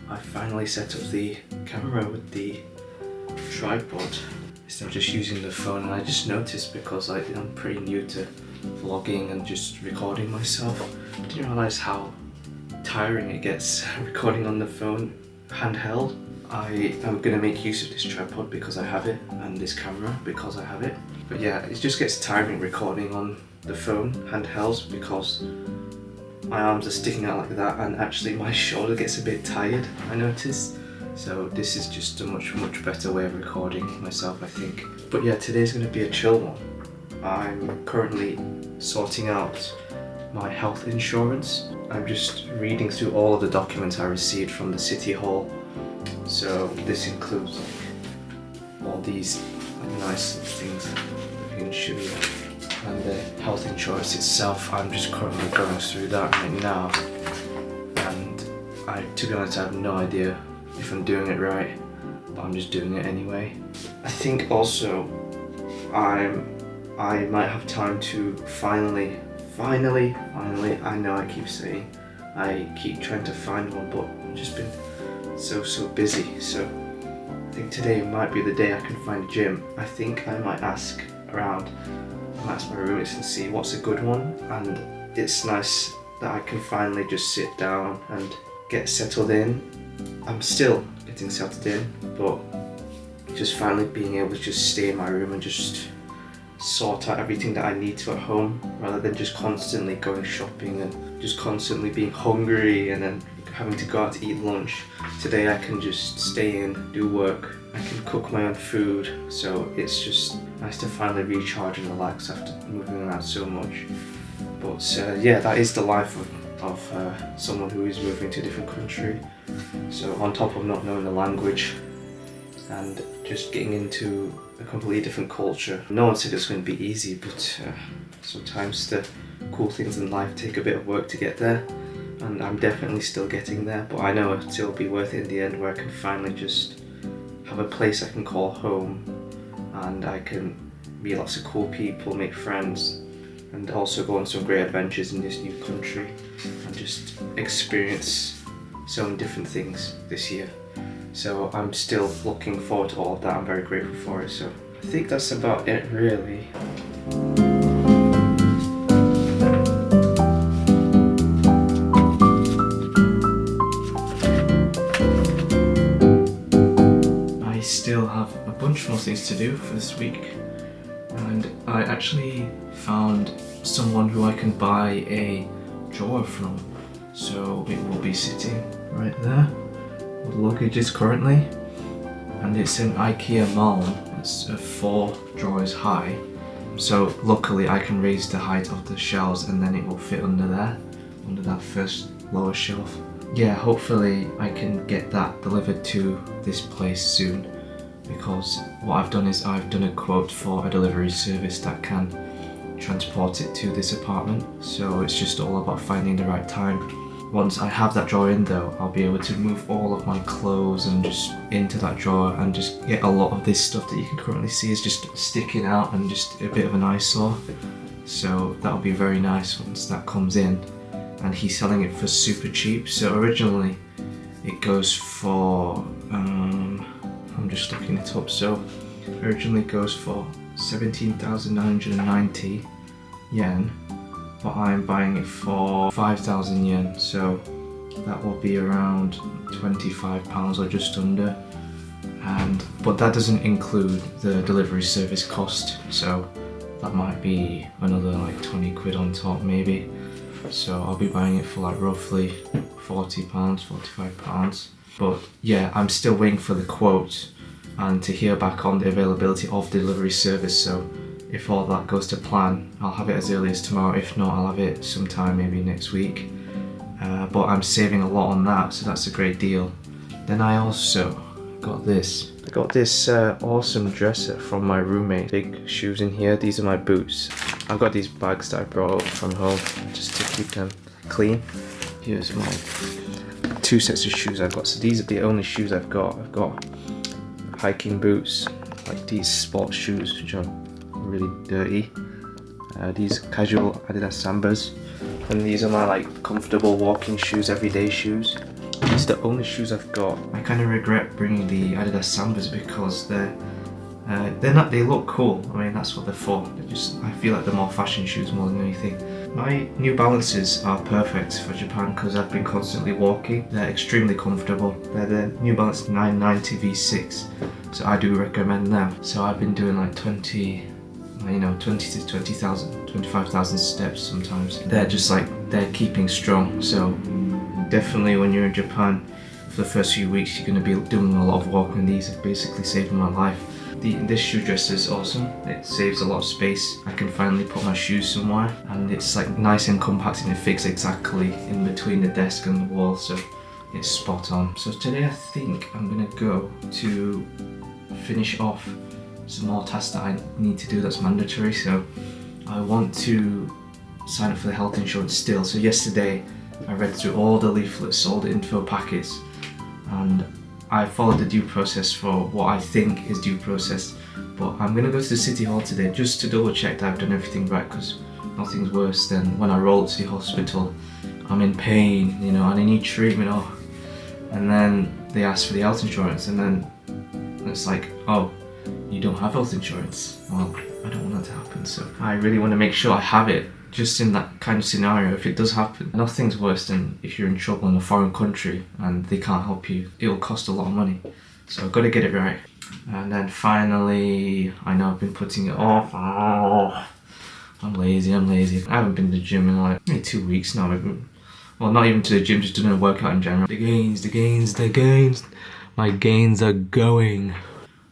I finally set up the camera with the tripod instead of just using the phone, and I just noticed because I'm pretty new to vlogging and just recording myself. I didn't realise how tiring it gets recording on the phone handheld. I am going to make use of this tripod because I have it, and this camera because I have it. But yeah, it just gets tiring recording on the phone handhelds because my arms are sticking out like that, and actually my shoulder gets a bit tired, I noticed. So this is just a much better way of recording myself, I think. But yeah, today's going to be a chill one. I'm currently sorting out my health insurance. I'm just reading through all of the documents I received from the city hall. So this includes all these nice things in Shibuya. And the health insurance itself, I'm just currently going through that right now, and to be honest, I have no idea if I'm doing it right, but I'm just doing it anyway. I think also I might have time to finally, I know I keep saying, I keep trying to find one, but I've just been so busy, so I think today might be the day I can find a gym. I think I might ask around, ask my roommates and see what's a good one, and it's nice that I can finally just sit down and get settled in. I'm still getting settled in, but just finally being able to just stay in my room and just sort out everything that I need to at home, rather than just constantly going shopping and just constantly being hungry and then having to go out to eat lunch. Today I can just stay in, do work, I can cook my own food, so it's just nice to finally recharge and relax after moving around so much. But yeah, that is the life of someone who is moving to a different country. So on top of not knowing the language and just getting into a completely different culture. No one said it's going to be easy, but sometimes the cool things in life take a bit of work to get there. And I'm definitely still getting there, but I know it'll be worth it in the end, where I can finally just have a place I can call home, and I can meet lots of cool people, make friends, and also go on some great adventures in this new country and just experience so many different things this year. So I'm still looking forward to all of that. I'm very grateful for it. So I think that's about it, really. I still have a bunch more things to do for this week, and I actually found someone who I can buy a drawer from. So it will be sitting right there. The luggage is currently, and it's an IKEA Malm. It's 4 drawers high. So luckily I can raise the height of the shelves, and then it will fit under there, under that first lower shelf. Yeah, hopefully I can get that delivered to this place soon, because what I've done is I've done a quote for a delivery service that can transport it to this apartment. So it's just all about finding the right time. Once I have that drawer in though, I'll be able to move all of my clothes and just into that drawer, and just get a lot of this stuff that you can currently see is just sticking out and just a bit of an eyesore. So that'll be very nice once that comes in, and he's selling it for super cheap. So originally it goes for, I'm just looking it up, so originally it goes for 17,990 yen. But I'm buying it for 5,000 yen, so that will be around £25 or just under. But that doesn't include the delivery service cost, so that might be another like 20 quid on top maybe. So I'll be buying it for like roughly £40, £45. But yeah, I'm still waiting for the quote and to hear back on the availability of the delivery service. So if all that goes to plan, I'll have it as early as tomorrow. If not, I'll have it sometime maybe next week. But I'm saving a lot on that, so that's a great deal. Then I also got this. I got this awesome dresser from my roommate. Big shoes in here. These are my boots. I've got these bags that I brought up from home just to keep them clean. Here's my 2 sets of shoes I've got. So these are the only shoes I've got. I've got hiking boots, like these sports shoes, which are really dirty. These casual Adidas Sambas, and these are my like comfortable walking shoes, everyday shoes. These are the only shoes I've got. I kind of regret bringing the Adidas Sambas because they're not. They look cool. I mean, that's what they're for. I feel like they're more fashion shoes more than anything. My New Balances are perfect for Japan because I've been constantly walking. They're extremely comfortable. They're the New Balance 990 V6, so I do recommend them. So I've been doing like 20 to 20,000, 25,000 steps sometimes. They're just like, they're keeping strong. So definitely when you're in Japan for the first few weeks, you're going to be doing a lot of walking. These have basically saved my life. This shoe dresser is awesome. It saves a lot of space. I can finally put my shoes somewhere, and it's like nice and compact, and it fits exactly in between the desk and the wall, so it's spot on. So today I think I'm gonna go to finish off some more tasks that I need to do that's mandatory. So I want to sign up for the health insurance still. So yesterday I read through all the leaflets, all the info packets, and I followed the due process for what I think is due process. But I'm gonna go to the city hall today just to double check that I've done everything right, because nothing's worse than when I roll to the hospital, I'm in pain, and I need treatment, and then they ask for the health insurance, and then it's like, oh, you don't have health insurance. Well, I don't want that to happen, so I really want to make sure I have it, just in that kind of scenario. If it does happen, nothing's worse than if you're in trouble in a foreign country and they can't help you. It'll cost a lot of money, so I've got to get it right. And then finally, I know I've been putting it off. I'm lazy. I haven't been to the gym in like maybe 2 weeks now. Well, not even to the gym, just doing a workout in general. The gains. My gains are going.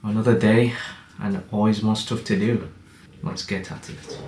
Another day and always more stuff to do. Let's get at it.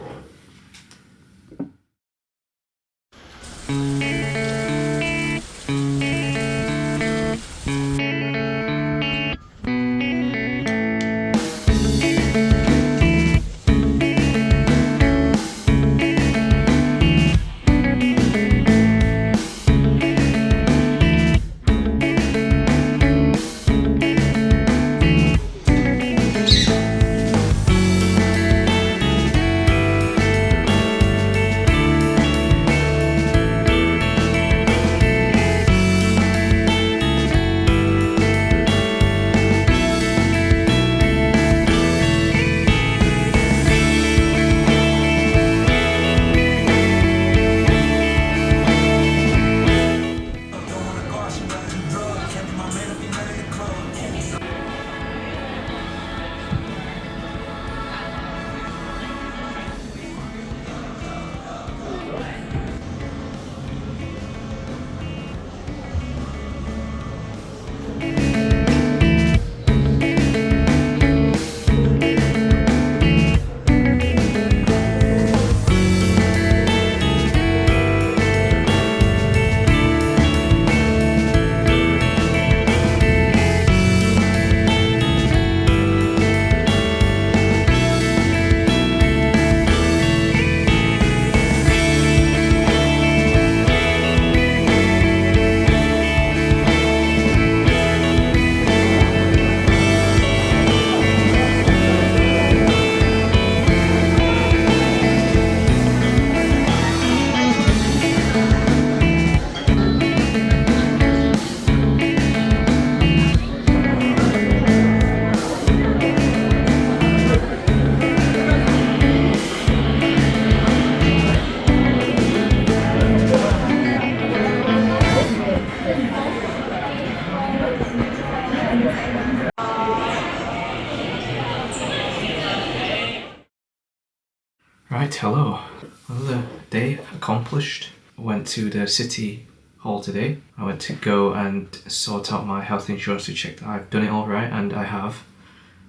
Right, hello. Another day accomplished. Went to the city hall today. I went to go and sort out my health insurance to check that I've done it all right, and I have.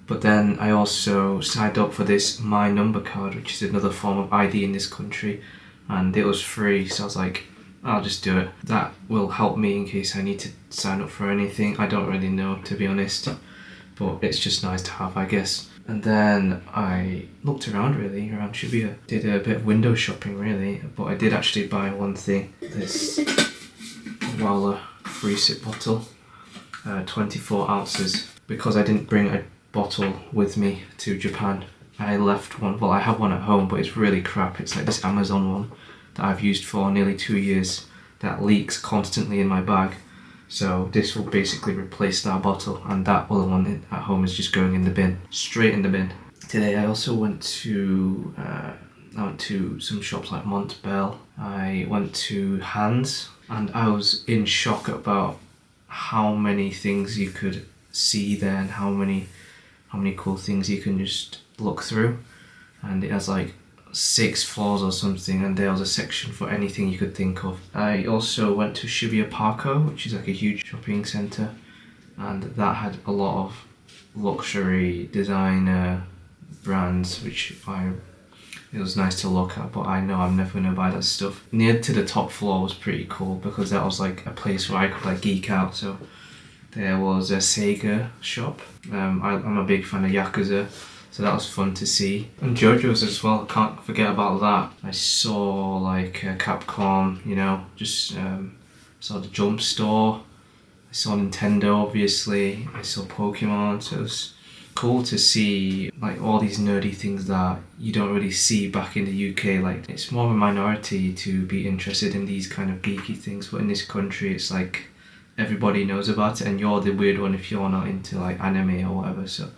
But then I also signed up for this My Number card, which is another form of ID in this country, and it was free, so I was like, I'll just do it. That will help me in case I need to sign up for anything. I don't really know, to be honest, but it's just nice to have, I guess. And then I looked around really, around Shibuya. Did a bit of window shopping really, but I did actually buy one thing. This Wowler free sip bottle, 24 ounces. Because I didn't bring a bottle with me to Japan, I left one. Well, I have one at home, but it's really crap. It's like this Amazon one that I've used for nearly 2 years that leaks constantly in my bag. So this will basically replace that bottle, and that other one at home is just going in the bin, straight in the bin. Today I also went to some shops like Montbell. I went to Hans, and I was in shock about how many things you could see there and how many cool things you can just look through. And it has like 6 floors or something, and there was a section for anything you could think of. I also went to Shibuya Parko, which is like a huge shopping centre, and that had a lot of luxury designer brands, it was nice to look at, but I know I'm never going to buy that stuff. Near to the top floor was pretty cool because that was like a place where I could like geek out. So there was a Sega shop. I'm a big fan of Yakuza, so that was fun to see. And JoJo's as well, can't forget about that. I saw like Capcom, you know, just saw the Jump Store. I saw Nintendo, obviously. I saw Pokemon, so it was cool to see like all these nerdy things that you don't really see back in the UK. Like, it's more of a minority to be interested in these kind of geeky things, but in this country it's like everybody knows about it, and you're the weird one if you're not into like anime or whatever. So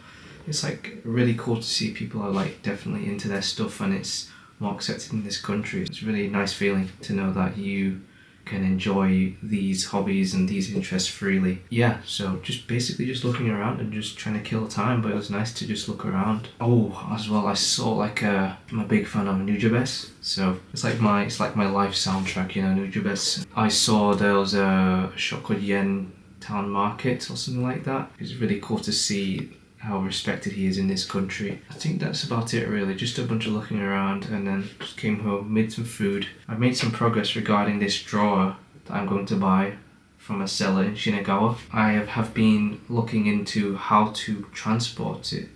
it's like really cool to see people are like definitely into their stuff, and it's more accepted in this country. It's a really nice feeling to know that you can enjoy these hobbies and these interests freely. Yeah, so basically just looking around and just trying to kill time, but it was nice to just look around. Oh, as well, I saw like I'm a big fan of Nujabes, so it's like my life soundtrack, you know, Nujabes. I saw there was a shop called Yen Town Market or something like that. It's really cool to see how respected he is in this country. I think that's about it really, just a bunch of looking around, and then just came home, made some food. I've made some progress regarding this drawer that I'm going to buy from a seller in Shinagawa. I have been looking into how to transport it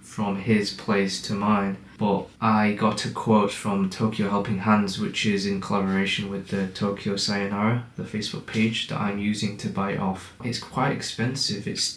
from his place to mine, but I got a quote from Tokyo Helping Hands, which is in collaboration with the Tokyo Sayonara, the Facebook page that I'm using to buy it off. It's quite expensive. It's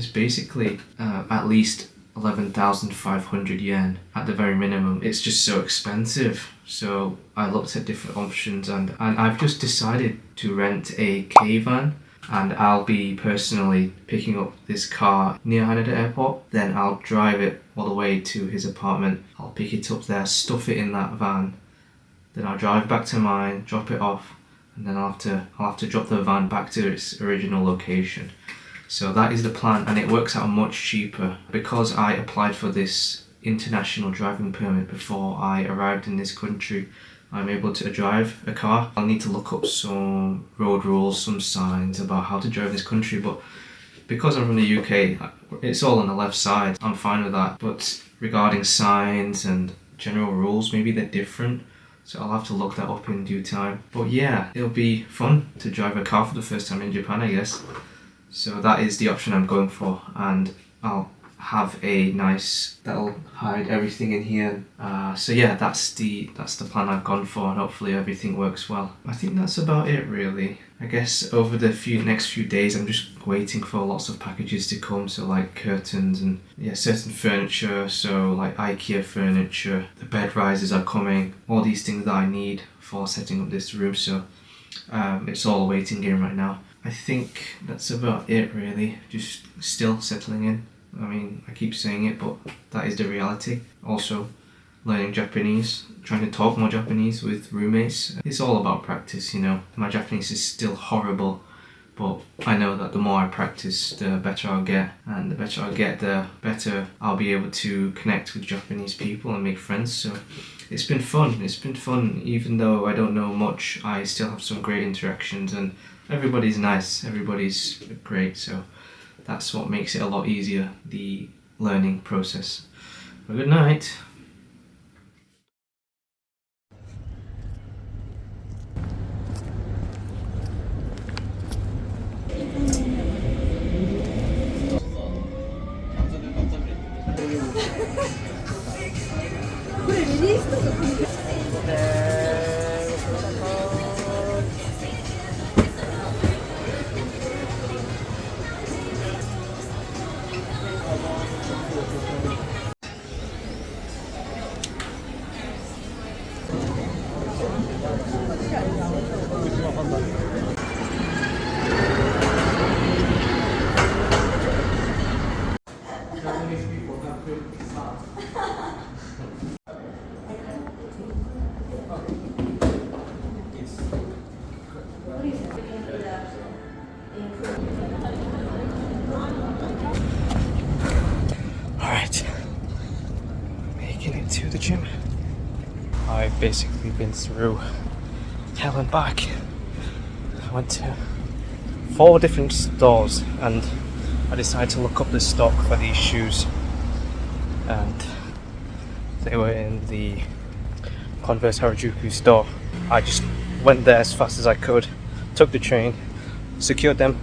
basically at least 11,500 yen at the very minimum. It's just so expensive. So I looked at different options, and I've just decided to rent a K-van, and I'll be personally picking up this car near Haneda Airport. Then I'll drive it all the way to his apartment. I'll pick it up there, stuff it in that van. Then I'll drive back to mine, drop it off, and then I'll have to drop the van back to its original location. So that is the plan, and it works out much cheaper because I applied for this international driving permit before I arrived in this country. I'm able to drive a car. I'll need to look up some road rules, some signs about how to drive this country, but because I'm from the UK, it's all on the left side. I'm fine with that. But regarding signs and general rules, maybe they're different, so I'll have to look that up in due time. But yeah, it'll be fun to drive a car for the first time in Japan, I guess. So that is the option I'm going for, and I'll have a nice, that'll hide everything in here. So yeah, that's the plan I've gone for, and hopefully everything works well. I think that's about it really. I guess over the next few days I'm just waiting for lots of packages to come, so like curtains and certain furniture, so like IKEA furniture, the bed risers are coming, all these things that I need for setting up this room, so it's all a waiting game right now. I think that's about it really, just still settling in. I mean, I keep saying it, but that is the reality. Also, learning Japanese, trying to talk more Japanese with roommates. It's all about practice, you know. My Japanese is still horrible, but I know that the more I practice, the better I'll get. And the better I'll get, the better I'll be able to connect with Japanese people and make friends. So it's been fun. It's been fun. Even though I don't know much, I still have some great interactions, and everybody's nice. Everybody's great. So that's what makes it a lot easier, the learning process. Well, good night. gym. I've basically been through hell and back. I went to 4 different stores and I decided to look up the stock for these shoes, and they were in the Converse Harajuku store. I just went there as fast as I could, took the train, secured them,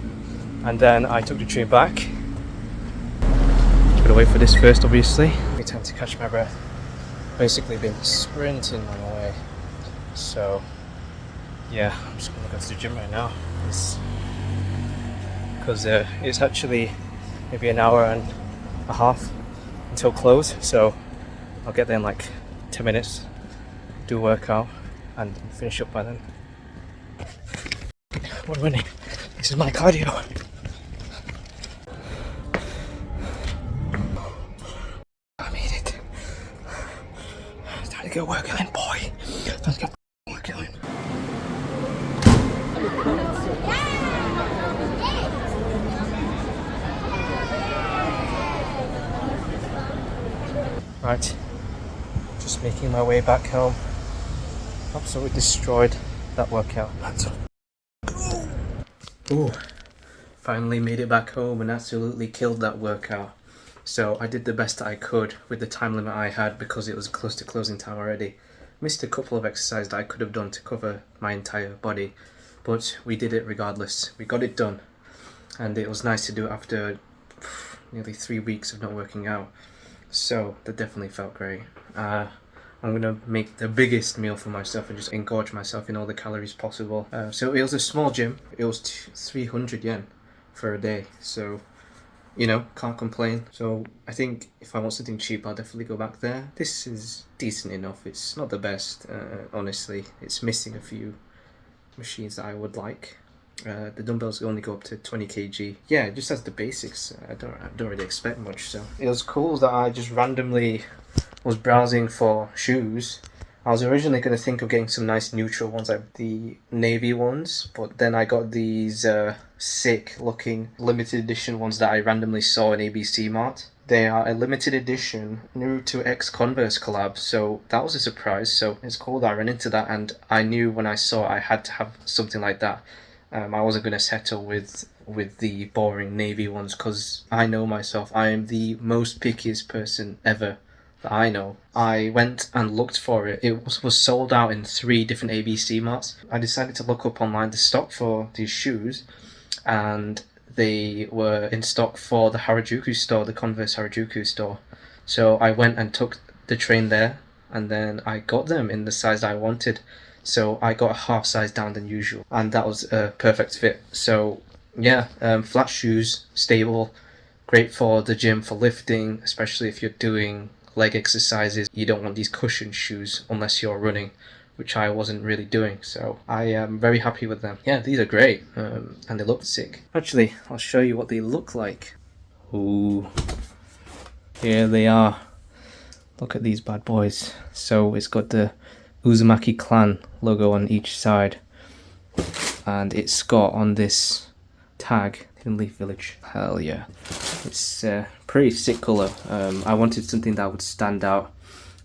and then I took the train back. Gotta wait for this first, obviously. Give me time to catch my breath. Basically been sprinting my way. So yeah, I'm just gonna go to the gym right now. Because it's actually maybe an hour and a half until close, so I'll get there in like 10 minutes, do a workout, and finish up by then. We're running. This is my cardio. I made it. It's time to go work out, boy. Time to go work out. Right, just making my way back home. Absolutely destroyed that workout. Ooh, finally made it back home and absolutely killed that workout. So I did the best that I could with the time limit I had because it was close to closing time already. Missed a couple of exercises that I could have done to cover my entire body, but we did it regardless. We got it done, and it was nice to do it after nearly 3 weeks of not working out. So that definitely felt great. I'm gonna make the biggest meal for myself and just engorge myself in all the calories possible. So it was a small gym. It was 300 yen for a day. So, you know, can't complain. So I think if I want something cheap, I'll definitely go back there. This is decent enough. It's not the best, honestly. It's missing a few machines that I would like. The dumbbells only go up to 20 kg. Yeah, just as the basics. I don't really expect much. So it was cool that I just randomly was browsing for shoes. I was originally going to think of getting some nice neutral ones, like the navy ones, but then I got these sick looking limited edition ones that I randomly saw in ABC Mart. They are a limited edition Naruto X Converse collab, so that was a surprise. So it's cool that I ran into that, and I knew when I saw it, I had to have something like that. I wasn't going to settle with the boring navy ones because I know myself. I am the most pickiest person ever that I know. I went and looked for it. It was sold out in 3 different ABC Marts. I decided to look up online the stock for these shoes, and they were in stock for the Harajuku store, the Converse Harajuku store. So I went and took the train there, and then I got them in the size I wanted. So I got a half size down than usual, and that was a perfect fit. So yeah, flat shoes, stable, great for the gym for lifting, especially if you're doing leg exercises. You don't want these cushion shoes unless you're running, which I wasn't really doing. So I am very happy with them. Yeah, these are great, and they look sick. Actually, I'll show you what they look like. Ooh, here they are. Look at these bad boys. So it's got the Uzumaki clan logo on each side, and it's got on this tag Hidden Leaf Village. Hell yeah, it's a pretty sick colour. I wanted something that would stand out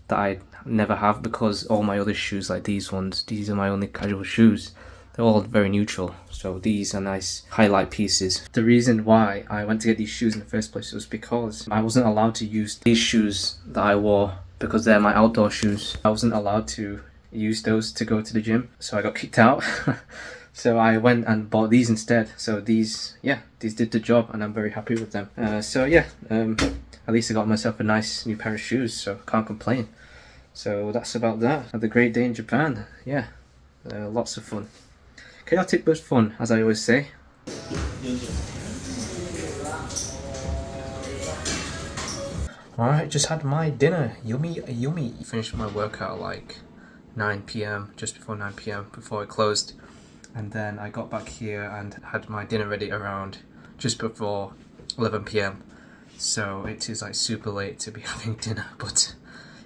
that I never have, because all my other shoes, like these ones, these are my only casual shoes. They're all very neutral, so these are nice highlight pieces. The reason why I went to get these shoes in the first place was because I wasn't allowed to use these shoes that I wore because they're my outdoor shoes. I wasn't allowed to use those to go to the gym, so I got kicked out. So I went and bought these instead. So these did the job, and I'm very happy with them. So yeah, at least I got myself a nice new pair of shoes, so can't complain. So that's about that. Had a great day in Japan. Yeah, lots of fun. Chaotic but fun, as I always say. Alright, just had my dinner. Yummy, yummy. Finished my workout at like 9 p.m, just before 9 p.m, before it closed. And then I got back here and had my dinner ready around just before 11 p.m. So it is like super late to be having dinner, but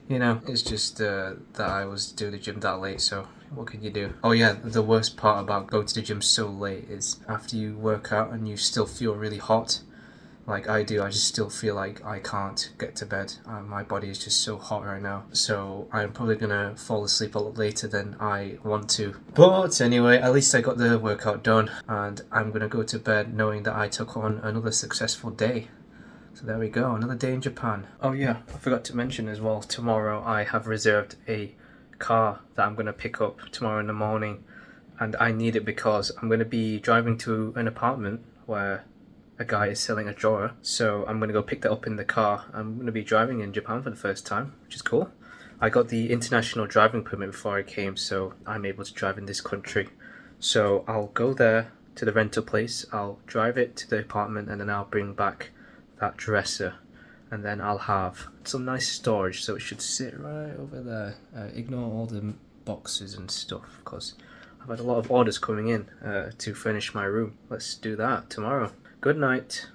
you know, it's just that I was doing the gym that late, so what can you do? Oh yeah, the worst part about going to the gym so late is after you work out and you still feel really hot, like I do, I just still feel like I can't get to bed. My body is just so hot right now, so I'm probably gonna fall asleep a lot later than I want to. But anyway, at least I got the workout done, and I'm gonna go to bed knowing that I took on another successful day. So there we go, another day in Japan. Oh yeah, I forgot to mention as well, tomorrow I have reserved a car that I'm gonna pick up tomorrow in the morning, and I need it because I'm gonna be driving to an apartment where a guy is selling a drawer, so I'm gonna go pick that up in the car. I'm gonna be driving in Japan for the first time, which is cool. I got the international driving permit before I came, so I'm able to drive in this country. So I'll go there to the rental place, I'll drive it to the apartment, and then I'll bring back that dresser, and then I'll have some nice storage, so it should sit right over there. Ignore all the boxes and stuff, because I've had a lot of orders coming in to furnish my room. Let's do that tomorrow. Good night.